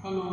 Hello.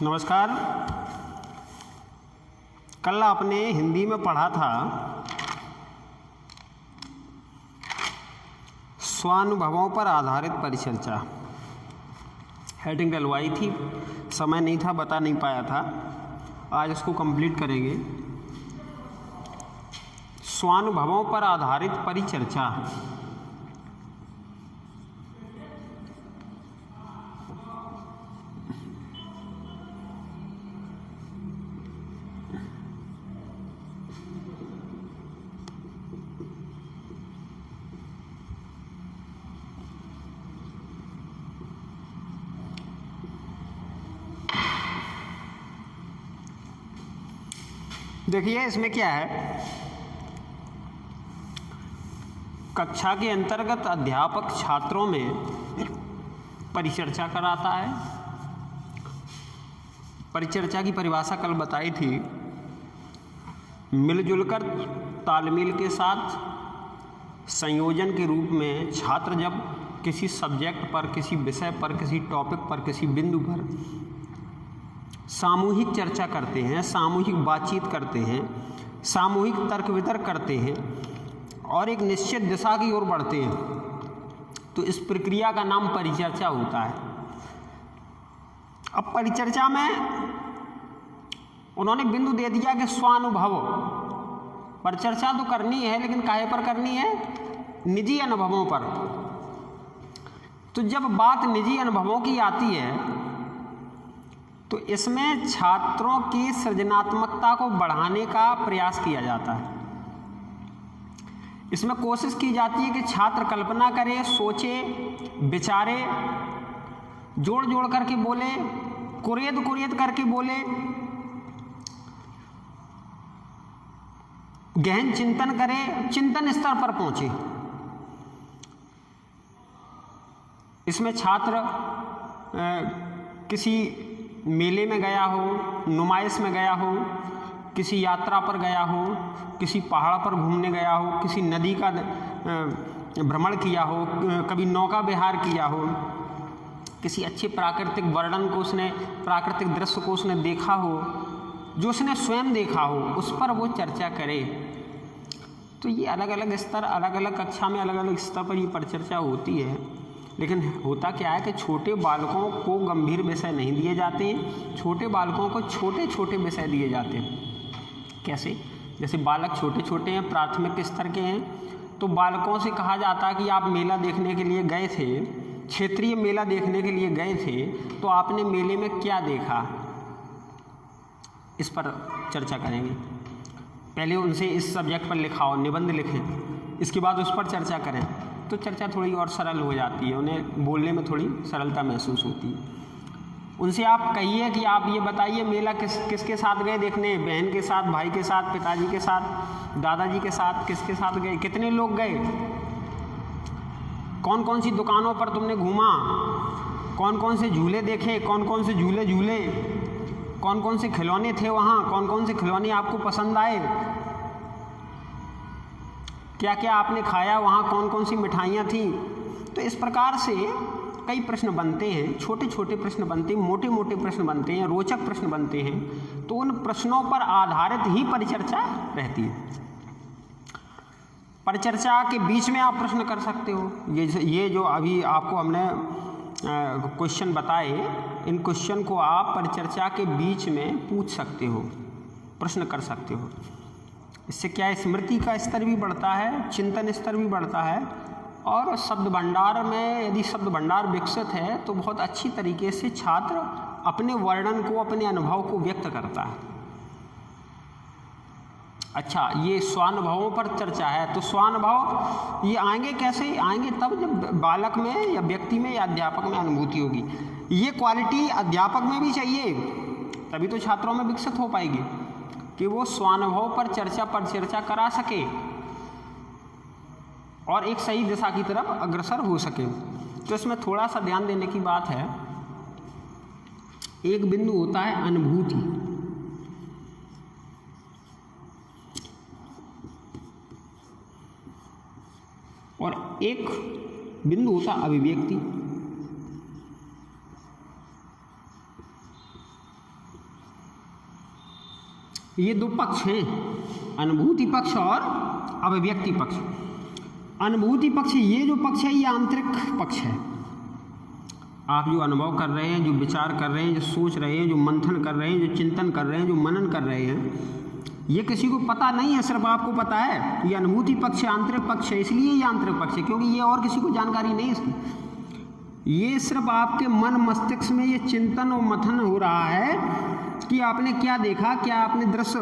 नमस्कार। कल आपने हिंदी में पढ़ा था स्वानुभवों पर आधारित परिचर्चा। हेडिंग डलवाई थी, समय नहीं था, बता नहीं पाया था। आज इसको कंप्लीट करेंगे। स्वानुभवों पर आधारित परिचर्चा। देखिए इसमें क्या है, कक्षा के अंतर्गत अध्यापक छात्रों में परिचर्चा कराता है। परिचर्चा की परिभाषा कल बताई थी, मिलजुल कर तालमेल के साथ संयोजन के रूप में छात्र जब किसी सब्जेक्ट पर, किसी विषय पर, किसी टॉपिक पर, किसी बिंदु पर सामूहिक चर्चा करते हैं, सामूहिक बातचीत करते हैं, सामूहिक तर्क वितर्क करते हैं और एक निश्चित दिशा की ओर बढ़ते हैं, तो इस प्रक्रिया का नाम परिचर्चा होता है। अब परिचर्चा में उन्होंने बिंदु दे दिया कि स्वानुभव। परिचर्चा तो करनी है, लेकिन काहे पर करनी है? निजी अनुभवों पर। तो जब बात निजी अनुभवों की आती है तो इसमें छात्रों की सृजनात्मकता को बढ़ाने का प्रयास किया जाता है। इसमें कोशिश की जाती है कि छात्र कल्पना करे, सोचे, विचारे, जोड़ जोड़ करके बोले, कुरेद कुरेद करके बोले, गहन चिंतन करे, चिंतन स्तर पर पहुंचे। इसमें छात्र किसी मेले में गया हो, नुमाइश में गया हो, किसी यात्रा पर गया हो, किसी पहाड़ पर घूमने गया हो, किसी नदी का भ्रमण किया हो, कभी नौका विहार किया हो, किसी अच्छे प्राकृतिक वर्णन को उसने, प्राकृतिक दृश्य को उसने देखा हो, जो उसने स्वयं देखा हो, उस पर वो चर्चा करे। तो ये अलग अलग स्तर, अलग अलग कक्षा में अलग अलग स्तर पर ये परिचर्चा होती है। लेकिन होता क्या है कि छोटे बालकों को गंभीर विषय नहीं दिए जाते हैं, छोटे बालकों को छोटे छोटे विषय दिए जाते हैं। कैसे? जैसे बालक छोटे छोटे हैं, प्राथमिक स्तर के हैं, तो बालकों से कहा जाता है कि आप मेला देखने के लिए गए थे, क्षेत्रीय मेला देखने के लिए गए थे, तो आपने मेले में क्या देखा? इस पर चर्चा करेंगे। पहले उनसे इस सब्जेक्ट पर लिखाओ, निबंध लिखें, इसके बाद उस पर चर्चा करें। तो चर्चा थोड़ी और सरल हो जाती है, उन्हें बोलने में थोड़ी सरलता महसूस होती है। उनसे आप कहिए कि आप ये बताइए मेला किसके साथ गए देखने, बहन के साथ, भाई के साथ, पिताजी के साथ, दादाजी के साथ, किसके साथ गए, कितने लोग गए, कौन कौन सी दुकानों पर तुमने घूमा, कौन कौन से झूले देखे, कौन कौन से झूले झूले, कौन कौन से खिलौने थे वहाँ, कौन कौन से खिलौने आपको पसंद आए, क्या क्या आपने खाया वहाँ, कौन कौन सी मिठाइयाँ थीं। तो इस प्रकार से कई प्रश्न बनते हैं, छोटे छोटे प्रश्न बनते हैं, मोटे मोटे प्रश्न बनते हैं, रोचक प्रश्न बनते हैं। तो उन प्रश्नों पर आधारित ही परिचर्चा रहती है। परिचर्चा के बीच में आप प्रश्न कर सकते हो। ये जो अभी आपको हमने क्वेश्चन बताए, इन क्वेश्चन को आप परिचर्चा के बीच में पूछ सकते हो, प्रश्न कर सकते हो। इससे क्या है, स्मृति का स्तर भी बढ़ता है, चिंतन स्तर भी बढ़ता है, और शब्द भंडार में यदि शब्द भंडार विकसित है तो बहुत अच्छी तरीके से छात्र अपने वर्णन को, अपने अनुभव को व्यक्त करता है। अच्छा, ये स्वानुभवों पर चर्चा है, तो स्वानुभव ये आएंगे कैसे? आएंगे तब जब बालक में या व्यक्ति में या अध्यापक में अनुभूति होगी। ये क्वालिटी अध्यापक में भी चाहिए, तभी तो छात्रों में विकसित हो पाएगी कि वो स्वानुभव पर चर्चा करा सके और एक सही दिशा की तरफ अग्रसर हो सके। तो इसमें थोड़ा सा ध्यान देने की बात है। एक बिंदु होता है अनुभूति, और एक बिंदु होता है अभिव्यक्ति। ये दो पक्ष हैं, अनुभूति पक्ष और अभिव्यक्ति पक्ष। अनुभूति पक्ष, ये जो पक्ष है, ये आंतरिक पक्ष है। आप जो अनुभव कर रहे हैं, जो विचार कर रहे हैं, जो सोच रहे हैं, जो मंथन कर रहे हैं, जो चिंतन कर रहे हैं, जो मनन कर रहे हैं, ये किसी को पता नहीं है, सिर्फ आपको पता है। ये अनुभूति पक्ष है, आंतरिक पक्ष है, इसलिए ये आंतरिक पक्ष है, क्योंकि ये और किसी को जानकारी नहीं इसकी। ये सिर्फ आपके मन मस्तिष्क में ये चिंतन और मथन हो रहा है कि आपने क्या देखा, क्या आपने दृश्य,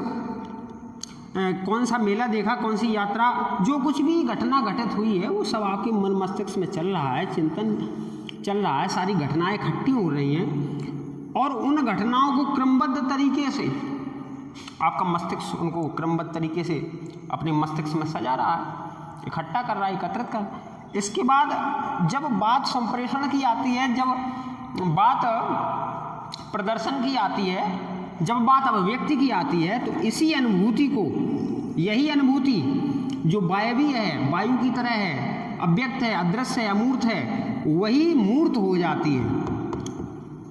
कौन सा मेला देखा, कौन सी यात्रा, जो कुछ भी घटना घटित हुई है वो सब आपके मन मस्तिष्क में चल रहा है, चिंतन चल रहा है, सारी घटनाएं इकट्ठी हो रही हैं, और उन घटनाओं को क्रमबद्ध तरीके से आपका मस्तिष्क उनको क्रमबद्ध तरीके से अपने मस्तिष्क में सजा रहा है, इकट्ठा कर रहा है, एकत्रित कर। इसके बाद जब बात संप्रेषण की आती है, जब बात प्रदर्शन की आती है, जब बात अभिव्यक्ति की आती है, तो इसी अनुभूति को, यही अनुभूति जो वायवीय है, वायु की तरह है, अव्यक्त है, अदृश्य है, अमूर्त है, वही मूर्त हो जाती है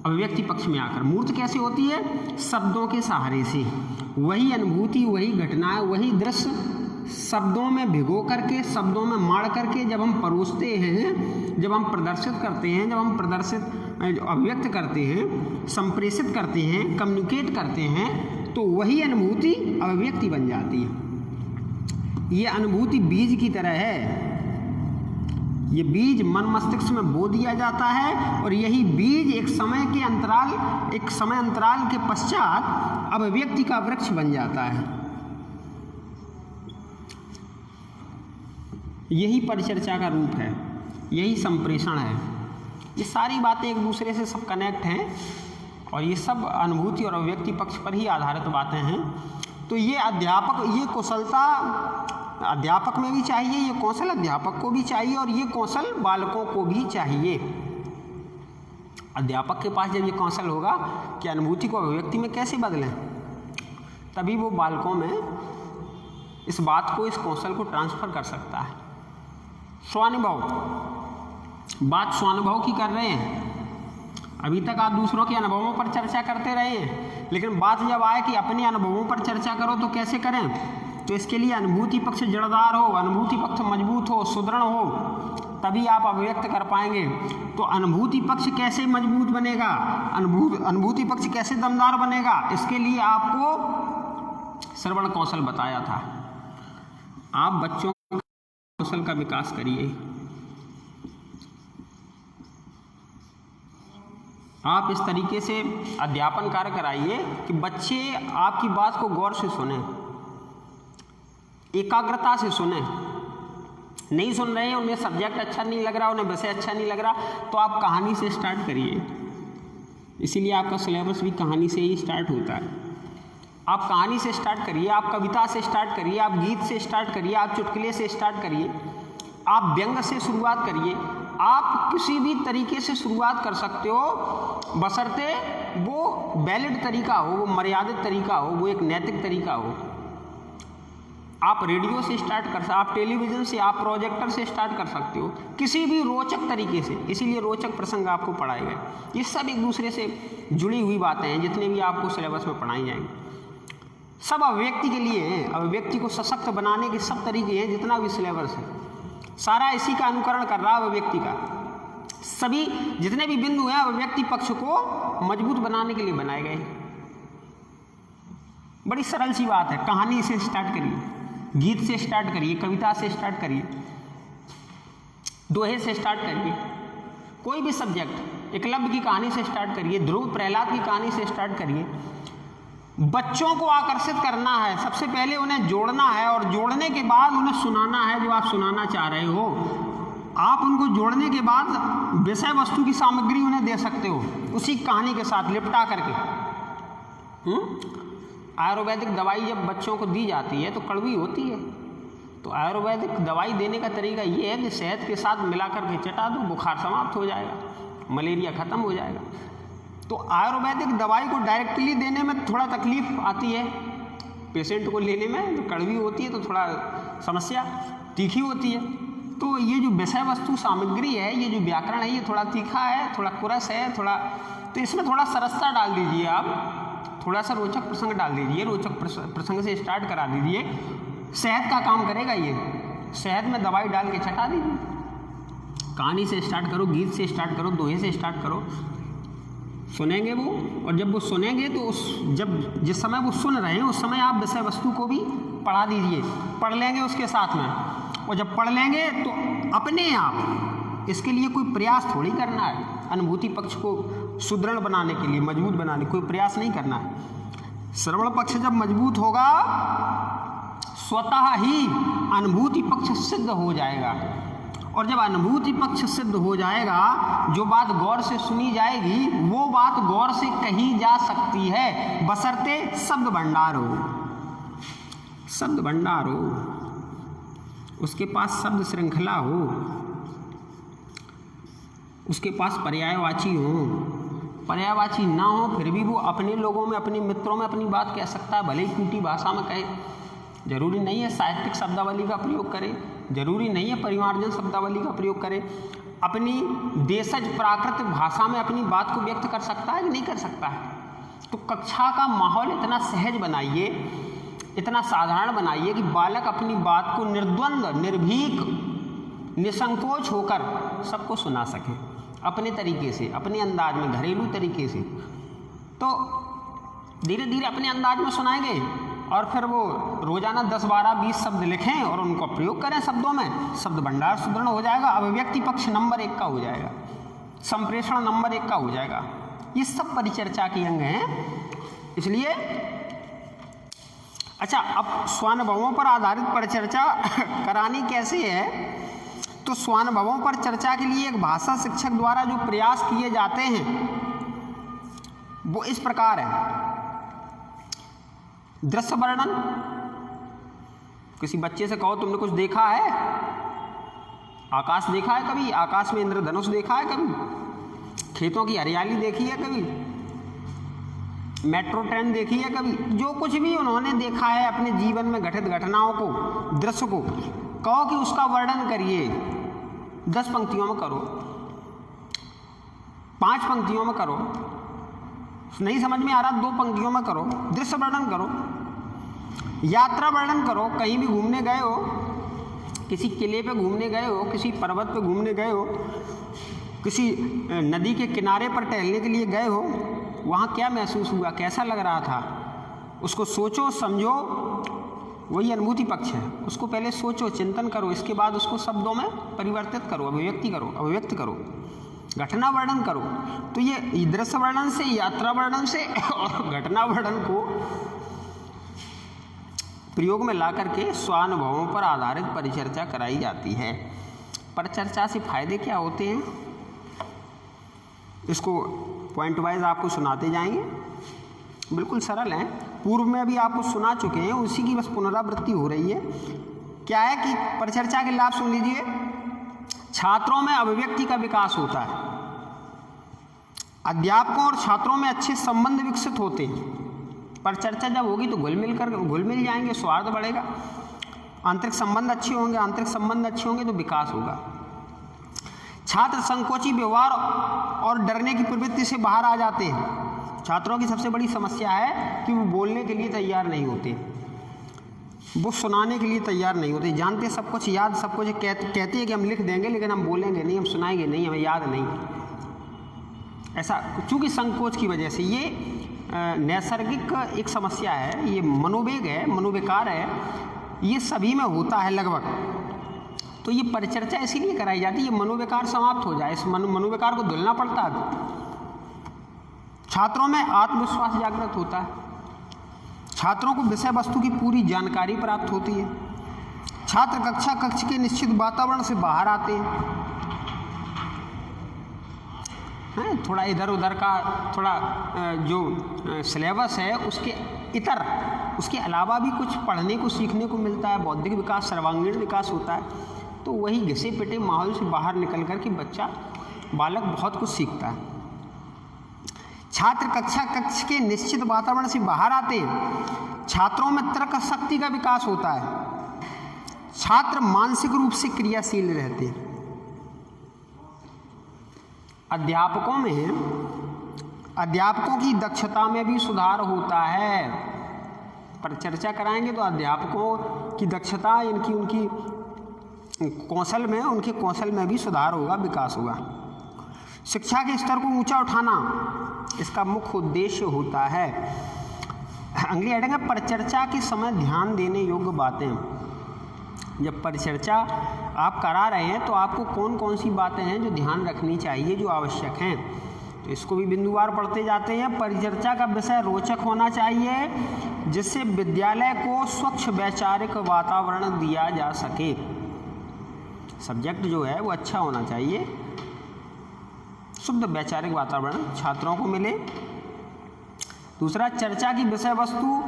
अभिव्यक्ति पक्ष में आकर। मूर्त कैसे होती है? शब्दों के सहारे से। वही अनुभूति, वही घटनाएं, वही दृश्य शब्दों में भिगो करके, शब्दों में माड़ करके जब हम परोसते हैं, जब हम प्रदर्शित करते हैं, जब हम अभिव्यक्त करते हैं, संप्रेषित करते हैं, कम्युनिकेट करते हैं, तो वही अनुभूति अभिव्यक्ति बन जाती है। ये अनुभूति बीज की तरह है। ये बीज मन मस्तिष्क में बो दिया जाता है, और यही बीज एक समय अंतराल के पश्चात अभिव्यक्ति का वृक्ष बन जाता है। यही परिचर्चा का रूप है, यही संप्रेषण है। ये सारी बातें एक दूसरे से सब कनेक्ट हैं, और ये सब अनुभूति और अभिव्यक्ति पक्ष पर ही आधारित बातें हैं। तो ये अध्यापक, ये कुशलता अध्यापक में भी चाहिए, ये कौशल अध्यापक को भी चाहिए, और ये कौशल बालकों को भी चाहिए। अध्यापक के पास जब ये कौशल होगा कि अनुभूति को अभिव्यक्ति में कैसे बदलें, तभी वो बालकों में इस बात को, इस कौशल को ट्रांसफर कर सकता है। स्वानुभव, बात स्वानुभव की कर रहे हैं। अभी तक आप दूसरों के अनुभवों पर चर्चा करते रहे हैं, लेकिन बात जब आए कि अपने अनुभवों पर चर्चा करो तो कैसे करें, तो इसके लिए अनुभूति पक्ष जड़दार हो, अनुभूति पक्ष मजबूत हो, सुदृढ़ हो, तभी आप अभिव्यक्त कर पाएंगे। तो अनुभूति पक्ष कैसे मजबूत बनेगा, अनुभूति पक्ष कैसे दमदार बनेगा, इसके लिए आपको श्रवण कौशल बताया था। आप बच्चों का कौशल का विकास करिए। आप इस तरीके से अध्यापन कार्य कराइए कि बच्चे आपकी बात को गौर से सुने, एकाग्रता से सुने, नहीं सुन रहे हैं, उन्हें सब्जेक्ट अच्छा नहीं लग रहा, उन्हें विषय अच्छा नहीं लग रहा, तो आप कहानी से स्टार्ट करिए। इसीलिए आपका सिलेबस भी कहानी से ही स्टार्ट होता है। आप कहानी से स्टार्ट करिए, आप कविता से स्टार्ट करिए, आप गीत से स्टार्ट करिए, आप चुटकुले से स्टार्ट करिए, आप व्यंग से शुरुआत करिए, आप किसी भी तरीके से शुरुआत कर सकते हो, बशर्ते वो वैलिड तरीका हो, वो मर्यादित तरीका हो, वो एक नैतिक तरीका हो। आप रेडियो से स्टार्ट कर सकते, आप टेलीविज़न से, आप प्रोजेक्टर से स्टार्ट कर सकते हो, किसी भी रोचक तरीके से। इसीलिए रोचक प्रसंग आपको पढ़ाए गए, ये सब एक दूसरे से जुड़ी हुई बातें हैं जितने भी आपको सिलेबस में पढ़ाई जाएंगी, सब अभिव्यक्ति के लिए हैं। अभिव्यक्ति को सशक्त बनाने के सब तरीके हैं, जितना भी सिलेबस है सारा इसी का अनुकरण कर रहा है। अभिव्यक्ति का सभी जितने भी बिंदु हैं अभिव्यक्ति पक्ष को मजबूत बनाने के लिए बनाए गए। बड़ी सरल सी बात है। कहानी से स्टार्ट करिए, गीत से स्टार्ट करिए, कविता से स्टार्ट करिए, दोहे से स्टार्ट करिए, कोई भी सब्जेक्ट, एकलव्य की कहानी से स्टार्ट करिए, ध्रुव प्रहलाद की कहानी से स्टार्ट करिए। बच्चों को आकर्षित करना है, सबसे पहले उन्हें जोड़ना है, और जोड़ने के बाद उन्हें सुनाना है जो आप सुनाना चाह रहे हो। आप उनको जोड़ने के बाद विषय वस्तु की सामग्री उन्हें दे सकते हो उसी कहानी के साथ लिपटा करके। आयुर्वेदिक दवाई जब बच्चों को दी जाती है तो कड़वी होती है, तो आयुर्वेदिक दवाई देने का तरीका ये है कि शहद के साथ मिला करके चटा दो, बुखार समाप्त हो जाएगा, मलेरिया खत्म हो जाएगा। तो आयुर्वेदिक दवाई को डायरेक्टली देने में थोड़ा तकलीफ आती है, पेशेंट को लेने में तो कड़वी होती है, तो थोड़ा समस्या तीखी होती है। तो ये जो विषय वस्तु सामग्री है, ये जो व्याकरण है, ये थोड़ा तीखा है, थोड़ा कुरस है, थोड़ा, तो इसमें थोड़ा सरसता डाल दीजिए आप, थोड़ा सा रोचक प्रसंग डाल दीजिए, रोचक प्रसंग से स्टार्ट करा दीजिए। शहद का काम करेगा ये, शहद में दवाई डाल के चटा दीजिए। कहानी से स्टार्ट करो, गीत से स्टार्ट करो, दोहे से स्टार्ट करो, सुनेंगे वो, और जब वो सुनेंगे तो जिस समय वो सुन रहे हैं उस समय आप विषय वस्तु को भी पढ़ा दीजिए, पढ़ लेंगे उसके साथ में। और जब पढ़ लेंगे तो अपने आप, इसके लिए कोई प्रयास थोड़ी करना है, अनुभूति पक्ष को सुदृढ़ बनाने के लिए, मजबूत बनाने, कोई प्रयास नहीं करना है। श्रवण पक्ष जब मजबूत होगा स्वतः ही अनुभूति पक्ष सिद्ध हो जाएगा, और जब अनुभूति पक्ष सिद्ध हो जाएगा, जो बात गौर से सुनी जाएगी वो बात गौर से कही जा सकती है, बशर्ते शब्द भंडार हो, शब्द भंडार हो, उसके पास शब्द श्रृंखला हो, उसके पास पर्यायवाची हो। पर्यायवाची ना हो फिर भी वो अपने लोगों में, अपने मित्रों में अपनी बात कह सकता है, भले ही टूटी भाषा में कहे। जरूरी नहीं है साहित्यिक शब्दावली का प्रयोग करे, जरूरी नहीं है परिमार्जन शब्दावली का प्रयोग करे, अपनी देशज प्राकृतिक भाषा में अपनी बात को व्यक्त कर सकता है कि नहीं कर सकता है। तो कक्षा का माहौल इतना सहज बनाइए, इतना साधारण बनाइए कि बालक अपनी बात को निर्द्वंद, निर्भीक, निसंकोच होकर सबको सुना सके, अपने तरीके से, अपने अंदाज में, घरेलू तरीके से। तो धीरे धीरे अपने अंदाज में सुनाएंगे, और फिर वो रोजाना 10, 12, 20 शब्द लिखें और उनको प्रयोग करें शब्दों में, शब्द भंडार सुदृढ़ हो जाएगा, अभिव्यक्ति पक्ष नंबर 1 का हो जाएगा, संप्रेषण नंबर 1 का हो जाएगा। ये सब परिचर्चा के अंग हैं। इसलिए अच्छा, अब स्वानुभवों पर आधारित परिचर्चा करानी कैसे है, तो स्वानुभवों पर चर्चा के लिए एक भाषा शिक्षक द्वारा जो प्रयास किए जाते हैं वो इस प्रकार है। दृश्य वर्णन, किसी बच्चे से कहो तुमने कुछ देखा है, आकाश देखा है कभी, आकाश में इंद्रधनुष देखा है कभी, खेतों की हरियाली देखी है कभी, मेट्रो ट्रेन देखी है कभी, जो कुछ भी उन्होंने देखा है अपने जीवन में घटित घटनाओं को, दृश्य को, कहो कि उसका वर्णन करिए। 10 पंक्तियों में करो, 5 पंक्तियों में करो, नहीं समझ में आ रहा 2 पंक्तियों में करो, दृश्य वर्णन करो, यात्रा वर्णन करो। कहीं भी घूमने गए हो, किसी किले पे घूमने गए हो, किसी पर्वत पे घूमने गए हो, किसी नदी के किनारे पर टहलने के लिए गए हो, वहाँ क्या महसूस हुआ, कैसा लग रहा था, उसको सोचो, समझो, वही अनुभूति पक्ष है। उसको पहले सोचो, चिंतन करो, इसके बाद उसको शब्दों में परिवर्तित करो, अभिव्यक्त करो, घटना वर्णन करो। तो ये दृश्य वर्णन से, यात्रा वर्णन से और घटना वर्णन को प्रयोग में ला करके स्वानुभवों पर आधारित परिचर्चा कराई जाती है। परिचर्चा से फायदे क्या होते हैं, इसको पॉइंट वाइज आपको सुनाते जाएंगे। बिल्कुल सरल है, पूर्व में भी आपको सुना चुके हैं, उसी की बस पुनरावृत्ति हो रही है। क्या है कि परिचर्चा के लाभ सुन लीजिए। छात्रों में अभिव्यक्ति का विकास होता है, अध्यापकों और छात्रों में अच्छे संबंध विकसित होते हैं। परिचर्चा जब होगी तो घुल मिल जाएंगे, स्वार्थ बढ़ेगा, आंतरिक संबंध अच्छे होंगे, आंतरिक संबंध अच्छे होंगे तो विकास होगा। छात्र संकोची व्यवहार और डरने की प्रवृत्ति से बाहर आ जाते हैं। छात्रों की सबसे बड़ी समस्या है कि वो बोलने के लिए तैयार नहीं होते, वो सुनाने के लिए तैयार नहीं होते। जानते सब कुछ, याद सब कुछ, कहते हैं कि हम लिख देंगे लेकिन हम बोलेंगे नहीं, हम सुनाएंगे नहीं, हमें याद नहीं। ऐसा चूँकि संकोच की वजह से ये नैसर्गिक एक समस्या है, ये मनोवेग है, मनोविकार है, ये सभी में होता है लगभग। तो ये परिचर्चा इसीलिए कराई जाती है, ये मनोविकार समाप्त हो जाए, इस मनोविकार को धुलना पड़ता है। छात्रों में आत्मविश्वास जागृत होता है, छात्रों को विषय वस्तु की पूरी जानकारी प्राप्त होती है। छात्र कक्ष के निश्चित वातावरण से बाहर आते हैं, थोड़ा इधर उधर का थोड़ा जो सिलेबस है उसके अलावा भी कुछ पढ़ने को सीखने को मिलता है, बौद्धिक विकास, सर्वांगीण विकास होता है। तो वही घिसे पिटे माहौल से बाहर निकल कर के बालक बहुत कुछ सीखता है। छात्र कक्ष के निश्चित वातावरण से बाहर आते हैं, छात्रों में तर्क शक्ति का विकास होता है, छात्र मानसिक रूप से क्रियाशील रहते हैं। अध्यापकों की दक्षता में भी सुधार होता है। परिचर्चा कराएंगे तो अध्यापकों की दक्षता, उनके कौशल में भी सुधार होगा, विकास होगा। शिक्षा के स्तर को ऊंचा उठाना इसका मुख्य उद्देश्य होता है। अगली हेडिंग है परिचर्चा के समय ध्यान देने योग्य बातें। जब परिचर्चा आप करा रहे हैं तो आपको कौन कौन सी बातें हैं जो ध्यान रखनी चाहिए, जो आवश्यक हैं, तो इसको भी बिंदुवार पढ़ते जाते हैं। परिचर्चा का विषय रोचक होना चाहिए, जिससे विद्यालय को स्वच्छ वैचारिक वातावरण दिया जा सके। सब्जेक्ट जो है वो अच्छा होना चाहिए, शुद्ध वैचारिक वातावरण छात्रों को मिले। दूसरा, चर्चा की विषय वस्तु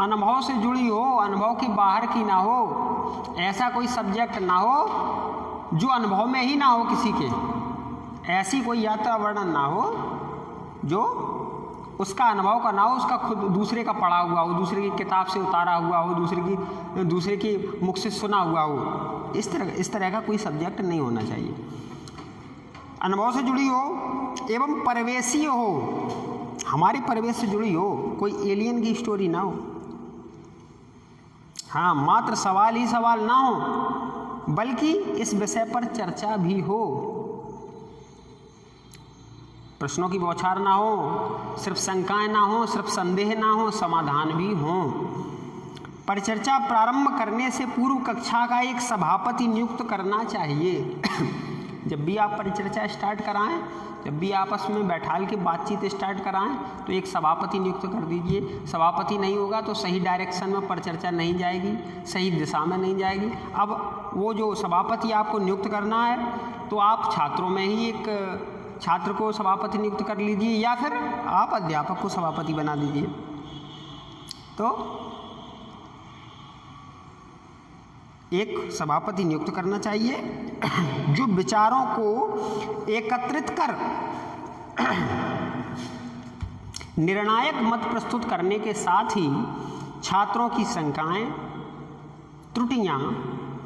अनुभव से जुड़ी हो, अनुभव के बाहर की ना हो। ऐसा कोई सब्जेक्ट ना हो जो अनुभव में ही ना हो किसी के, ऐसी कोई यात्रा वर्णन ना हो जो उसका अनुभव का ना हो, उसका खुद दूसरे का पढ़ा हुआ हो, दूसरे की किताब से उतारा हुआ हो, दूसरे की मुख से सुना हुआ हो। इस तरह का कोई सब्जेक्ट नहीं होना चाहिए। अनुभव से जुड़ी हो एवं परिवेशीय हो, हमारे परिवेश से जुड़ी हो, कोई एलियन की स्टोरी ना हो। हाँ, मात्र सवाल ही सवाल ना हो, बल्कि इस विषय पर चर्चा भी हो। प्रश्नों की बौछार ना हो, सिर्फ शंकाएं ना हो, सिर्फ संदेह ना हो, समाधान भी हो। परिचर्चा प्रारंभ करने से पूर्व कक्षा का एक सभापति नियुक्त करना चाहिए। जब भी आप परिचर्चा स्टार्ट कराएं, जब भी आपस में बैठाल के बातचीत स्टार्ट कराएं, तो एक सभापति नियुक्त कर दीजिए। सभापति नहीं होगा तो सही डायरेक्शन में परिचर्चा नहीं जाएगी, सही दिशा में नहीं जाएगी। अब वो जो सभापति आपको नियुक्त करना है तो आप छात्रों में ही एक छात्र को सभापति नियुक्त कर लीजिए, या फिर आप अध्यापक को सभापति बना दीजिए। तो एक सभापति नियुक्त करना चाहिए जो विचारों को एकत्रित कर निर्णायक मत प्रस्तुत करने के साथ ही छात्रों की शंकाएं, त्रुटियां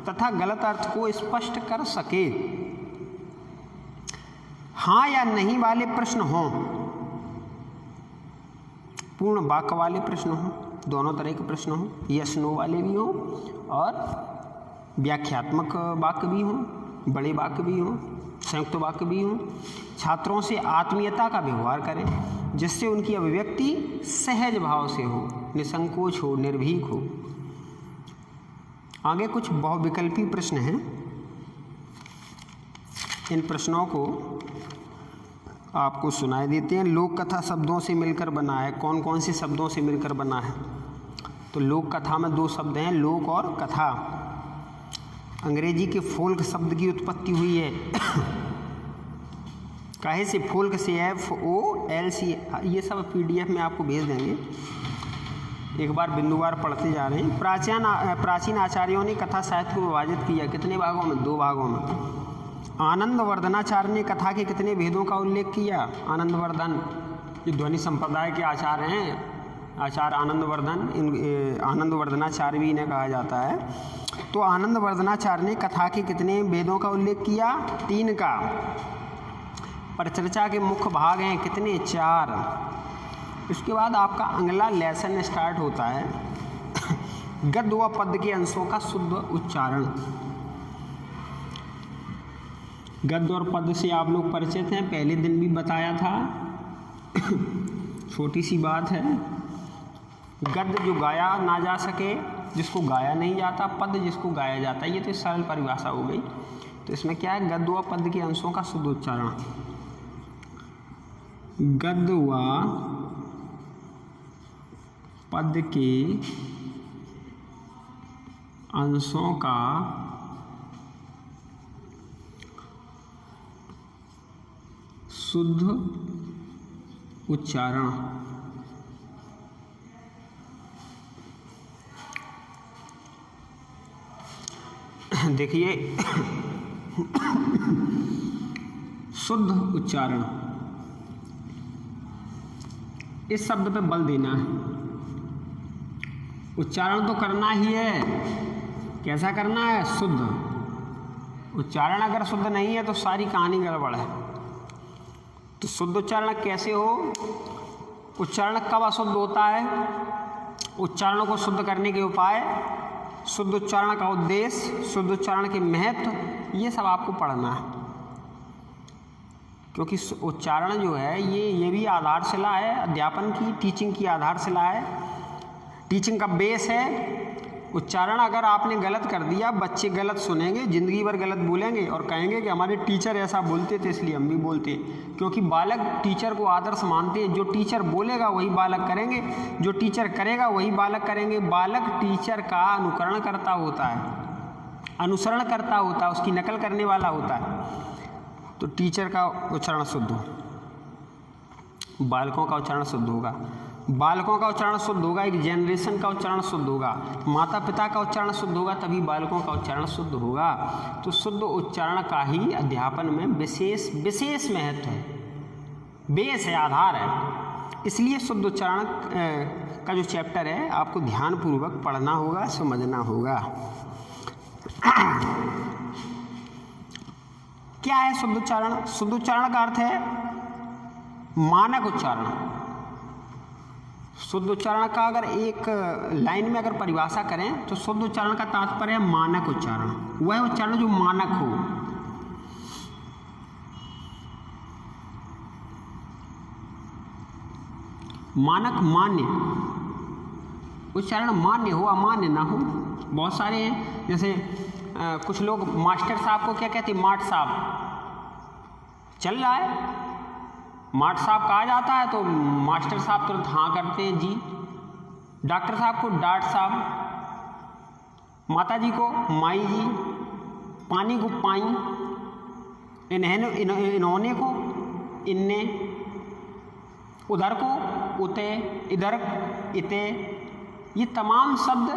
तथा गलत अर्थ को स्पष्ट कर सके। हाँ या नहीं वाले प्रश्न हों, पूर्ण वाक्य वाले प्रश्न हों, दोनों तरह के प्रश्न हों, यस नो वाले भी हों और व्याख्यात्मक वाक्य भी हों, बड़े वाक्य भी हों, संयुक्त वाक्य भी हों। छात्रों से आत्मीयता का व्यवहार करें, जिससे उनकी अभिव्यक्ति सहज भाव से हो, निसंकोच हो, निर्भीक हो। आगे कुछ बहुविकल्पी प्रश्न हैं, इन प्रश्नों को आपको सुनाई देते हैं। लोक कथा शब्दों से मिलकर बना है, कौन कौन से शब्दों से मिलकर बना है? तो लोक कथा में 2 शब्द हैं, लोक और कथा। अंग्रेजी के फोल्क शब्द की उत्पत्ति हुई है काहे से? फोल्क से, FOLC। ये सब PDF में आपको भेज देंगे, एक बार बिंदुवार पढ़ते जा रहे हैं। प्राचीन आचार्यों ने कथा साहित्य को विभाजित किया, कितने भागों में? 2 भागों में। आनंदवर्धनाचार्य ने कथा के कितने भेदों का उल्लेख किया? आनंदवर्धन, ये ध्वनि संप्रदाय के आचार्य हैं, आचार्य आनंदवर्धन, आनंदवर्धनाचार्य भी इन्हें कहा जाता है। तो आनंदवर्धनाचार्य ने कथा के कितने भेदों का उल्लेख किया? 3 का। परिचर्चा के मुख्य भाग हैं कितने? 4। इसके बाद आपका अगला लेसन स्टार्ट होता है गद्य व पद्य के अंशों का शुद्ध उच्चारण। गद्य और पद्य से आप लोग परिचित हैं, पहले दिन भी बताया था छोटी सी बात है। गद्य जो गाया ना जा सके, जिसको गाया नहीं जाता, पद्य जिसको गाया जाता है। ये तो सरल परिभाषा हो गई। तो इसमें क्या है? गद्य व पद्य के अंशों का शुद्ध उच्चारण। गद्य व पद्य के अंशों का शुद्ध उच्चारण। देखिए शुद्ध उच्चारण, इस शब्द पे बल देना है। उच्चारण तो करना ही है, कैसा करना है? शुद्ध उच्चारण। अगर शुद्ध नहीं है तो सारी कहानी गड़बड़ है। तो शुद्ध उच्चारण कैसे हो? उच्चारण कब अशुद्ध होता है? उच्चारण को शुद्ध करने के उपाय, शुद्ध उच्चारण का उद्देश्य, शुद्ध उच्चारण के महत्व, ये सब आपको पढ़ना है। क्योंकि उच्चारण जो है ये भी आधारशिला है अध्यापन की, टीचिंग की आधारशिला है, टीचिंग का बेस है। उच्चारण अगर आपने गलत कर दिया, बच्चे गलत सुनेंगे, ज़िंदगी भर गलत बोलेंगे और कहेंगे कि हमारे टीचर ऐसा बोलते थे इसलिए हम भी बोलते हैं। क्योंकि बालक टीचर को आदर्श मानते हैं। जो टीचर बोलेगा वही बालक करेंगे, जो टीचर करेगा वही बालक करेंगे। बालक टीचर का अनुकरण करता होता है, अनुसरण करता होता है, उसकी नकल करने वाला होता है। तो टीचर का उच्चारण शुद्ध हो, बालकों का उच्चारण शुद्ध होगा, बालकों का उच्चारण शुद्ध होगा, एक जनरेशन का उच्चारण शुद्ध होगा, माता पिता का उच्चारण शुद्ध होगा, तभी बालकों का उच्चारण शुद्ध होगा। तो शुद्ध उच्चारण का ही अध्यापन में विशेष महत्व है, बेस है, आधार है। इसलिए शुद्ध उच्चारण का जो चैप्टर है आपको ध्यानपूर्वक पढ़ना होगा, समझना होगा। क्या है शुद्ध उच्चारण? शुद्ध उच्चारण का अर्थ है मानक उच्चारण। शुद्ध उच्चारण का अगर एक लाइन में अगर परिभाषा करें तो शुद्ध उच्चारण का तात्पर्य है मानक उच्चारण। वह उच्चारण जो मानक हो। मानक मान्य, उच्चारण मान्य हो, अमान्य ना हो। बहुत सारे हैं, जैसे कुछ लोग मास्टर साहब को क्या कहते हैं? माट साहब। चल रहा है माट साहब कहा जाता है तो मास्टर साहब तुरंत हाँ करते हैं जी। डॉक्टर साहब को डाक्टर साहब, माता जी को माई जी, पानी को पाई, इन्होंने को इनने, उधर को उते, इधर इते। ये तमाम शब्द,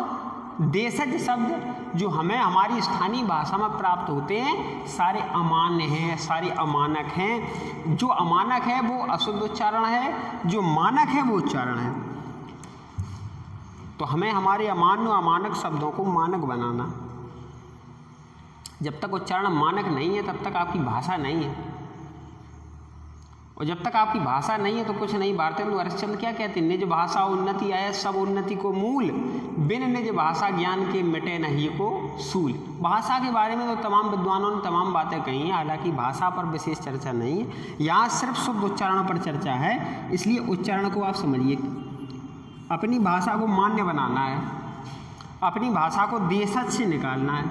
देशज शब्द जो हमें हमारी स्थानीय भाषा में प्राप्त होते हैं, सारे अमान्य हैं, सारे अमानक हैं। जो अमानक है वो अशुद्ध उच्चारण है, जो मानक है वो उच्चारण है। तो हमें हमारे अमान्य अमानक शब्दों को मानक बनाना। जब तक उच्चारण मानक नहीं है तब तक आपकी भाषा नहीं है, और जब तक आपकी भाषा नहीं है तो कुछ नहीं। भारतेंदु तो हरिश्चंद्र क्या कहते हैं? निज भाषा उन्नति आए सब उन्नति को मूल, बिन निज भाषा ज्ञान के मिटे नहीं को सूल। भाषा के बारे में तो तमाम विद्वानों ने तमाम बातें कही हैं, हालांकि भाषा पर विशेष चर्चा नहीं है। यहाँ सिर्फ शुद्ध उच्चारण पर चर्चा है, इसलिए उच्चारण को आप समझिए। अपनी भाषा को मान्य बनाना है, अपनी भाषा को देशज से निकालना है,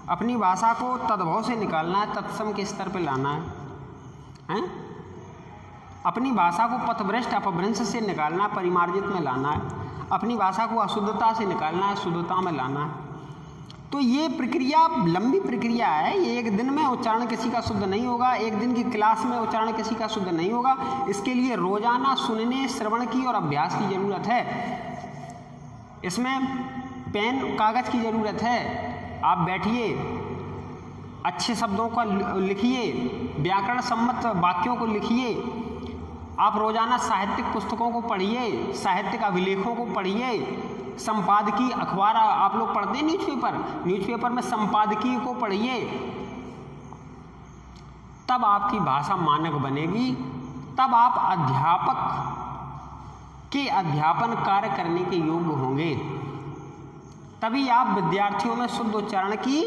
अपनी भाषा को तद्भव से निकालना है, तत्सम के स्तर पर लाना है। अपनी भाषा को पथभ्रष्ट अपभ्रंश से निकालना, परिमार्जित में लाना है। अपनी भाषा को अशुद्धता से निकालना है, शुद्धता में लाना है। तो ये प्रक्रिया लंबी प्रक्रिया है, ये एक दिन में उच्चारण किसी का शुद्ध नहीं होगा, एक दिन की क्लास में उच्चारण किसी का शुद्ध नहीं होगा। इसके लिए रोजाना सुनने, श्रवण की और अभ्यास की ज़रूरत है। इसमें पेन कागज़ की ज़रूरत है। आप बैठिए, अच्छे शब्दों का लिखिए, व्याकरण सम्मत वाक्यों को लिखिए। आप रोजाना साहित्यिक पुस्तकों को पढ़िए, साहित्यिक अभिलेखों को पढ़िए, संपादकीय अखबार आप लोग पढ़ते हैं, न्यूज़पेपर में संपादकीय को पढ़िए। तब आपकी भाषा मानक बनेगी, तब आप अध्यापक के अध्यापन कार्य करने के योग्य होंगे। तभी आप विद्यार्थियों में शुद्ध उच्चारण की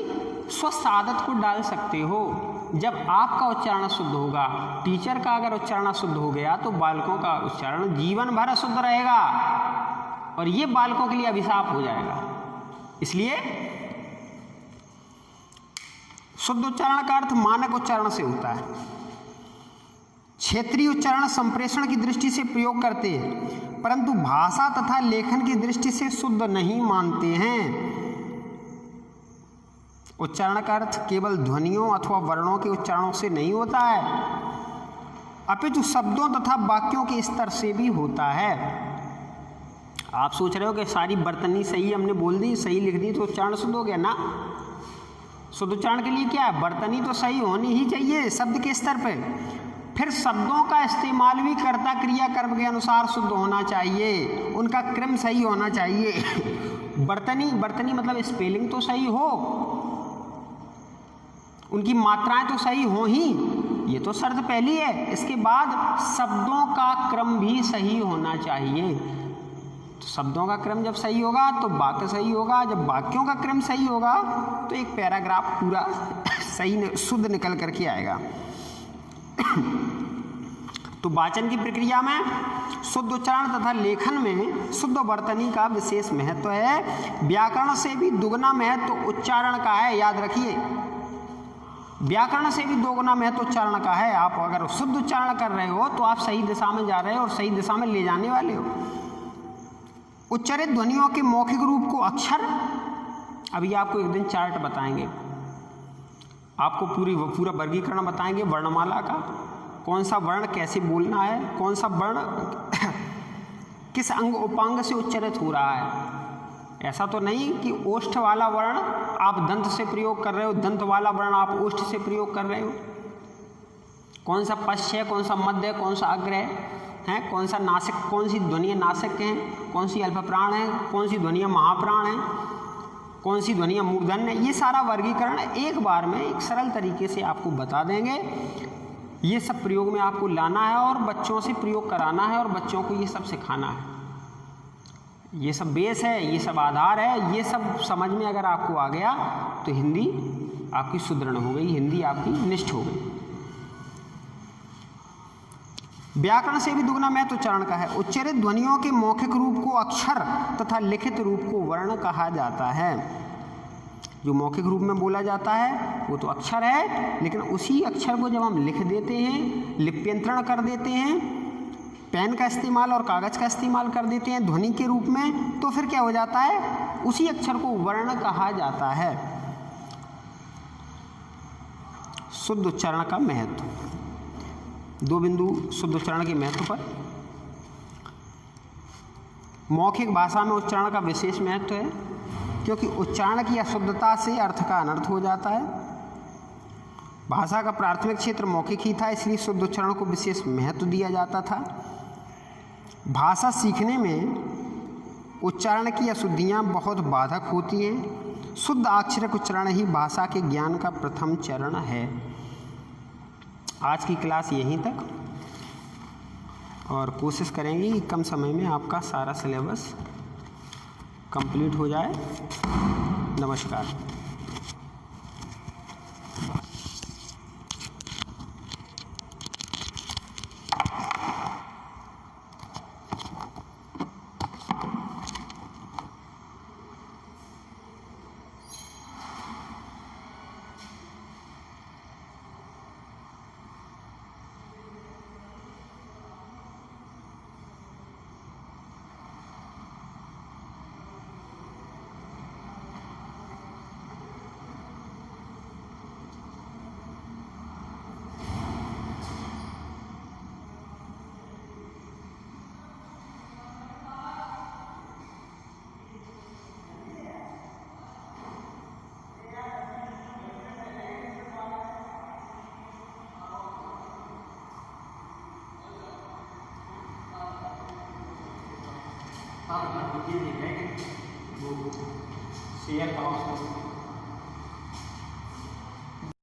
स्वस्थ आदत को डाल सकते हो। जब आपका उच्चारण शुद्ध होगा, टीचर का अगर उच्चारण शुद्ध हो गया तो बालकों का उच्चारण जीवन भर शुद्ध रहेगा और ये बालकों के लिए अभिशाप हो जाएगा। इसलिए शुद्ध उच्चारण का अर्थ मानक उच्चारण से होता है। क्षेत्रीय उच्चारण संप्रेषण की दृष्टि से प्रयोग करते हैं, परंतु भाषा तथा लेखन की दृष्टि से शुद्ध नहीं मानते हैं। उच्चारण का अर्थ केवल ध्वनियों अथवा वर्णों के उच्चारणों से नहीं होता है, अपितु शब्दों तथा वाक्यों के स्तर से भी होता है। आप सोच रहे हो कि सारी बर्तनी सही हमने बोल दी, सही लिख दी तो उच्चारण शुद्ध हो गया ना। शुद्ध उच्चारण के लिए क्या है, बर्तनी तो सही होनी ही चाहिए शब्द के स्तर पे। फिर शब्दों का इस्तेमाल भी कर्ता क्रिया कर्म के अनुसार शुद्ध होना चाहिए, उनका क्रम सही होना चाहिए। बर्तनी मतलब स्पेलिंग तो सही हो, उनकी मात्राएं तो सही हो ही, ये तो शर्त पहली है। इसके बाद शब्दों का क्रम भी सही होना चाहिए। तो शब्दों का क्रम जब सही होगा तो वाक्य सही होगा, जब वाक्यों का क्रम सही होगा तो एक पैराग्राफ पूरा सही शुद्ध निकल करके आएगा। तो वाचन की प्रक्रिया में शुद्ध उच्चारण तथा लेखन में शुद्ध वर्तनी का विशेष महत्व है। व्याकरण से भी दुगना महत्व उच्चारण का है, याद रखिए। व्याकरण से भी दोगुना महत्व उच्चारण का है। आप अगर शुद्ध उच्चारण कर रहे हो तो आप सही दिशा में जा रहे हो और सही दिशा में ले जाने वाले हो। उच्चारित ध्वनियों के मौखिक रूप को अक्षर, अभी आपको एक दिन चार्ट बताएंगे, आपको पूरा वर्गीकरण बताएंगे वर्णमाला का, कौन सा वर्ण कैसे बोलना है, कौन सा वर्ण किस अंग उपांग से उच्चारित हो रहा है। ऐसा तो नहीं कि ओष्ठ वाला वर्ण आप दंत से प्रयोग कर रहे हो, दंत वाला वर्ण आप ओष्ठ से प्रयोग कर रहे हो। कौन सा पश्च है, कौन सा मध्य है, कौन सा अग्र है, कौन सा नासिक, कौन सी ध्वनियाँ नासिक हैं, कौन सी अल्प प्राण है, कौन सी ध्वनियाँ महाप्राण हैं, कौन सी ध्वनियाँ मूर्धन्य है। ये सारा वर्गीकरण एक बार में एक सरल तरीके से आपको बता देंगे। ये सब प्रयोग में आपको लाना है और बच्चों से प्रयोग कराना है और बच्चों को ये सब सिखाना है। ये सब बेस है, ये सब आधार है। ये सब समझ में अगर आपको आ गया तो हिंदी आपकी सुदृढ़ हो गई, हिंदी आपकी निष्ठ हो गई। व्याकरण से भी दुगना महत्व उच्चारण का है। उच्चारित ध्वनियों के मौखिक रूप को अक्षर तथा लिखित रूप को वर्ण कहा जाता है। जो मौखिक रूप में बोला जाता है वो तो अक्षर है, लेकिन उसी अक्षर को जब हम लिख देते हैं, लिप्यंतरण कर देते हैं, पेन का इस्तेमाल और कागज़ का इस्तेमाल कर देते हैं ध्वनि के रूप में, तो फिर क्या हो जाता है, उसी अक्षर को वर्ण कहा जाता है। शुद्ध उच्चारण का महत्व, दो बिंदु शुद्ध उच्चारण के महत्व पर। मौखिक भाषा में उच्चारण का विशेष महत्व है, क्योंकि उच्चारण की अशुद्धता से अर्थ का अनर्थ हो जाता है। भाषा का प्राथमिक क्षेत्र मौखिक ही था, इसलिए शुद्ध उच्चारण को विशेष महत्व दिया जाता था। भाषा सीखने में उच्चारण की अशुद्धियाँ बहुत बाधक होती हैं। शुद्ध अक्षरक उच्चारण ही भाषा के ज्ञान का प्रथम चरण है। आज की क्लास यहीं तक, और कोशिश करेंगे कि कम समय में आपका सारा सिलेबस कंप्लीट हो जाए। नमस्कार। शेयर करो उसको।